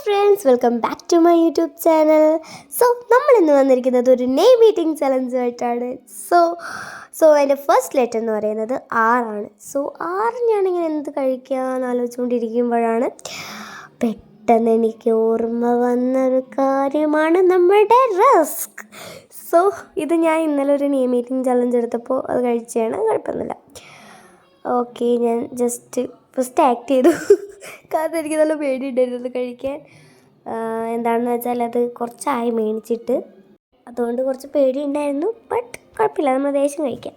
Friends, welcome back to my YouTube channel. നമ്മൾ ഇന്ന് വന്നിരിക്കുന്നത് ഒരു നെയിം മീറ്റിംഗ് ചലഞ്ചുമായിട്ടാണ്. അതിൻ്റെ ഫസ്റ്റ് ലെറ്റർ എന്ന് പറയുന്നത് ആറാണ്. ആറ് ഞാനിങ്ങനെ എന്ത് കഴിക്കാമെന്ന് ആലോചിച്ചുകൊണ്ടിരിക്കുമ്പോഴാണ് പെട്ടെന്ന് എനിക്ക് ഓർമ്മ വന്നൊരു കാര്യമാണ് നമ്മുടെ റസ്ക്. ഇത് ഞാൻ ഇന്നലെ ഒരു നെയിം മീറ്റിംഗ് ചലഞ്ച് എടുത്തപ്പോൾ അത് കഴിച്ചാണ്. കുഴപ്പമൊന്നുമില്ല. ഓക്കെ, ഞാൻ ഫസ്റ്റ് ആക്ട് ചെയ്തു. കാരണം എനിക്ക് നല്ല പേടിയുണ്ടായിരുന്നു കഴിക്കാൻ. എന്താണെന്ന് വെച്ചാൽ അത് കുറച്ചായി മേടിച്ചിട്ട്, അതുകൊണ്ട് കുറച്ച് പേടിയുണ്ടായിരുന്നു. ബട്ട് കുഴപ്പമില്ല, നമ്മൾ ദേശം കഴിക്കാം.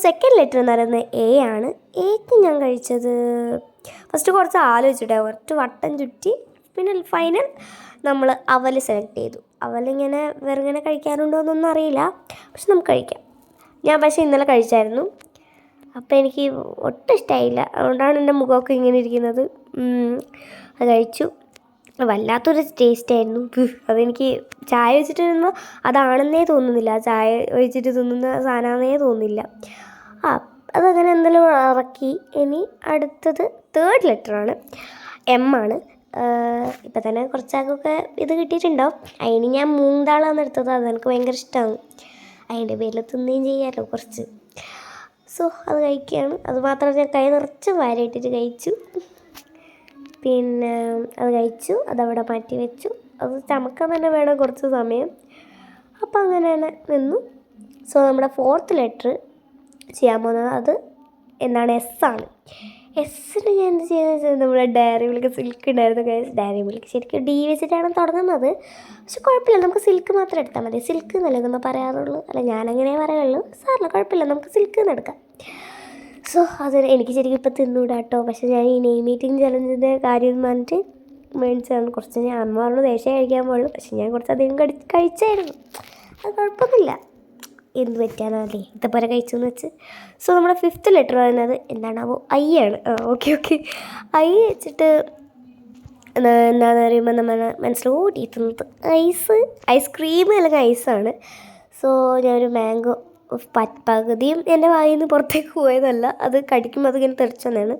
സെക്കൻഡ് ലെറ്റർ എന്ന് പറയുന്നത് എ ആണ്. എക്ക് ഞാൻ കഴിച്ചത് ഫസ്റ്റ് കുറച്ച് ആലോചിച്ചിട്ടേ കുറച്ച് വട്ടം ചുറ്റി, പിന്നെ ഫൈനൽ നമ്മൾ അവൽ സെലക്ട് ചെയ്തു. അവലിങ്ങനെ വെറുങ്ങനെ കഴിക്കാനുണ്ടോ എന്നൊന്നും അറിയില്ല, പക്ഷെ നമുക്ക് കഴിക്കാം. ഞാൻ പക്ഷേ ഇന്നലെ കഴിച്ചായിരുന്നു. അപ്പോൾ എനിക്ക് ഒട്ടും ഇഷ്ടമായില്ല. അതുകൊണ്ടാണ് എൻ്റെ മുഖമൊക്കെ ഇങ്ങനെ ഇരിക്കുന്നത്. അത് കഴിച്ചു. വല്ലാത്തൊരു ടേസ്റ്റായിരുന്നു. അതെനിക്ക് ചായ വെച്ചിട്ട് തിന്നുമ്പോൾ അതാണെന്നേ തോന്നുന്നില്ല. ചായ ഒഴിച്ചിട്ട് തിന്നുന്ന സാധനമാണെന്നേ തോന്നുന്നില്ല. അതങ്ങനെ എന്തെങ്കിലും ഇറക്കി. ഇനി അടുത്തത് തേർഡ് ലെറ്ററാണ്, എം ആണ്. ഇപ്പം തന്നെ കുറച്ചാൾക്കൊക്കെ ഇത് കിട്ടിയിട്ടുണ്ടാവും. അതിന് ഞാൻ മൂന്നാളാണ് എടുത്തത്. അതെനിക്ക് ഭയങ്കര ഇഷ്ടമാണ്. അതിൻ്റെ പേരിൽ തിന്നുകയും ചെയ്യാമല്ലോ കുറച്ച്. അത് കഴിക്കുകയാണ്. അത് മാത്രമല്ല, ഞാൻ കൈ നിറച്ച് വാരിയിട്ടിട്ട് കഴിച്ചു. പിന്നെ അത് കഴിച്ചു, അതവിടെ മാറ്റി വെച്ചു. അത് ചമക്കാൻ തന്നെ വേണം കുറച്ച് സമയം. അപ്പോൾ അങ്ങനെ തന്നെ നിന്നു. നമ്മുടെ ഫോർത്ത് ലെറ്റർ ചെയ്യാൻ പോകുന്നത് അത് എന്താണ്, എസ് ആണ്. എസ്സിന് ഞാൻ എന്ത് ചെയ്യുന്നത് വെച്ചാൽ, നമ്മുടെ ഡയറി മിൽക്ക് സിൽക്ക് ഉണ്ടായിരുന്നു. ഡയറി മിൽക്ക് ശരിക്കും ഡി വെച്ചിട്ടാണ് തുടങ്ങുന്നത്. പക്ഷെ കുഴപ്പമില്ല, നമുക്ക് സിൽക്ക് മാത്രം എടുത്താൽ മതി. സിൽക്ക് എന്നല്ലേ നമ്മൾ പറയാറുള്ളൂ. അല്ല, ഞാനങ്ങനെ പറയുള്ളൂ. സാറില്ല, കുഴപ്പമില്ല, നമുക്ക് സിൽക്ക് എന്ന് എടുക്കാം. അതിന് എനിക്ക് ശരിക്കും ഇപ്പം തിന്നൂടാ കേട്ടോ. പക്ഷേ ഞാൻ ഈ നെയിം മീറ്റിംഗ് ചലഞ്ചിൻ്റെ കാര്യം പറഞ്ഞിട്ട് മേടിച്ചതാണ്. കുറച്ച് ഞാൻ അമ്മ പറഞ്ഞു ദേശം കഴിക്കാൻ പോകുള്ളൂ, പക്ഷെ ഞാൻ കുറച്ചധികം കഴിച്ചായിരുന്നു. അത് കുഴപ്പമൊന്നുമില്ല, എന്ത് പറ്റാനല്ലേ ഇതേപോലെ കഴിച്ചു എന്ന് വെച്ച്. നമ്മുടെ ഫിഫ്ത്ത് ലെറ്റർ പറയുന്നത് എന്താണാവോ, ഐ ആണ്. ഓക്കെ ഐ വെച്ചിട്ട് എന്താണെന്ന് പറയുമ്പോൾ നമ്മൾ മനസ്സിലോട്ടിത്തുന്നത് ഐസ്ക്രീം അല്ലെങ്കിൽ ഐസാണ്. ഞാനൊരു മാംഗോ പകുതിയും എൻ്റെ വായിൽ നിന്ന് പുറത്തേക്ക് പോയതല്ല, അത് കടിക്കുമ്പോൾ അതിങ്ങനെ തെറിച്ചു വന്നതാണ്.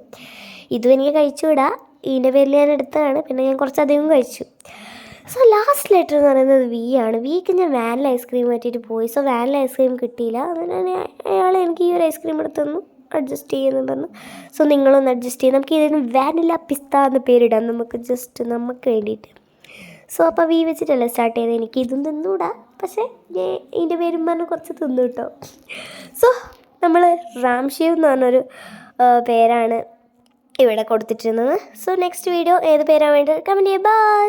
ഇതും എനിക്ക് കഴിച്ചുവിടാം. ഇതിൻ്റെ പേരിൽ ഞാൻ എടുത്തതാണ്. പിന്നെ ഞാൻ കുറച്ചധികം കഴിച്ചു. ലാസ്റ്റ് ലെറ്റർ എന്ന് പറയുന്നത് വി ആണ്. വിക്ക് ഞാൻ വാനില ഐസ്ക്രീം പറ്റിയിട്ട് പോയി. വാനില ഐസ്ക്രീം കിട്ടിയില്ല. അങ്ങനെ അയാൾ എനിക്ക് ഈ ഒരു ഐസ്ക്രീം എടുത്ത് തന്നു. അഡ്ജസ്റ്റ് ചെയ്യുന്നു പറഞ്ഞു. നിങ്ങളൊന്ന് അഡ്ജസ്റ്റ് ചെയ്യും. നമുക്ക് ഇതിന് വാനില പിസ്ത എന്ന് പേരിടാം, നമുക്ക് വേണ്ടിയിട്ട്. അപ്പോൾ വി വെച്ചിട്ടല്ലേ സ്റ്റാർട്ട് ചെയ്തത്. എനിക്ക് ഇതും തിന്നൂടാ, പക്ഷേ ഞാൻ ഇതിൻ്റെ പേരും പറഞ്ഞ് കുറച്ച് തിന്നു കേട്ടോ. നമ്മൾ റാംഷീവ് എന്ന് പറഞ്ഞൊരു പേരാണ് ഇവിടെ കൊടുത്തിട്ടിരുന്നത്. നെക്സ്റ്റ് വീഡിയോ ഏത് പേരാണ് വേണ്ടത് കമൻറ്റ് ചെയ്യുക. ബൈ.